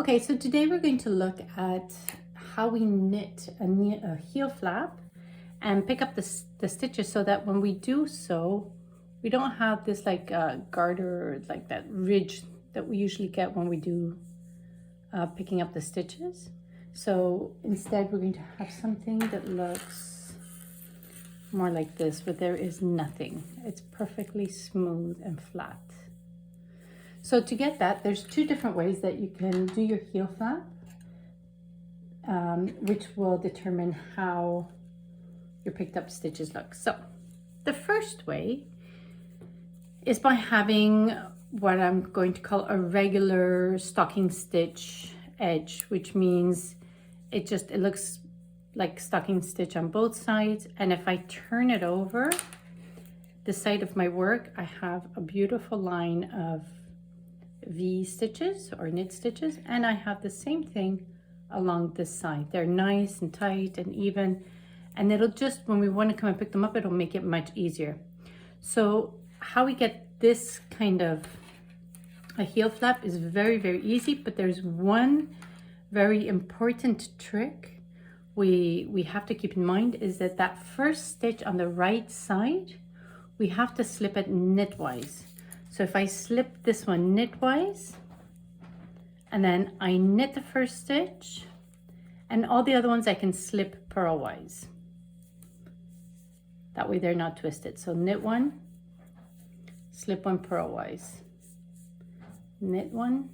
Okay, so today we're going to look at how we knit a heel flap and pick up the stitches so that when we do so, we don't have this like garter, like that ridge that we usually get when we do picking up the stitches. So instead we're going to have something that looks more like this, where there is nothing. It's perfectly smooth and flat. So to get that, there's two different ways that you can do your heel flap, which will determine how your picked up stitches look. So the first way is by having what I'm going to call a regular stocking stitch edge, which means it looks like stocking stitch on both sides. And if I turn it over the side of my work, I have a beautiful line of V stitches or knit stitches, and I have the same thing along this side. They're nice and tight and even, and it'll just, when we want to come and pick them up, it'll make it much easier. So how we get this kind of a heel flap is very, very easy, but there's one very important trick we have to keep in mind, is that first stitch on the right side, we have to slip it knitwise. So if I slip this one knitwise, and then I knit the first stitch, and all the other ones I can slip purlwise. That way they're not twisted. So knit one, slip one purlwise. Knit one,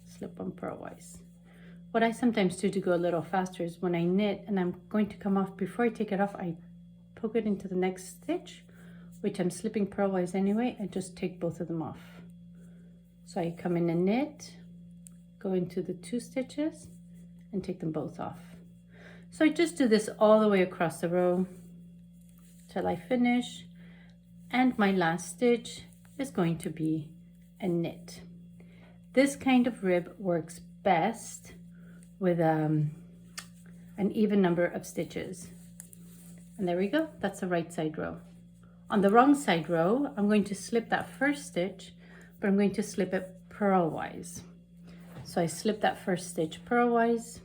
slip one purlwise. What I sometimes do to go a little faster is when I knit and I'm going to come off, before I take it off, I poke it into the next stitch, which I'm slipping purlwise anyway, and just take both of them off. So I come in and knit, go into the two stitches and take them both off. So I just do this all the way across the row till I finish, and my last stitch is going to be a knit. This kind of rib works best with an even number of stitches. And there we go, that's the right side row. On the wrong side row, I'm going to slip that first stitch, but I'm going to slip it purlwise. So I slip that first stitch purlwise,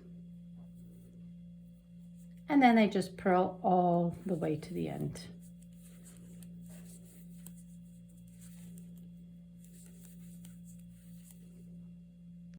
and then I just purl all the way to the end.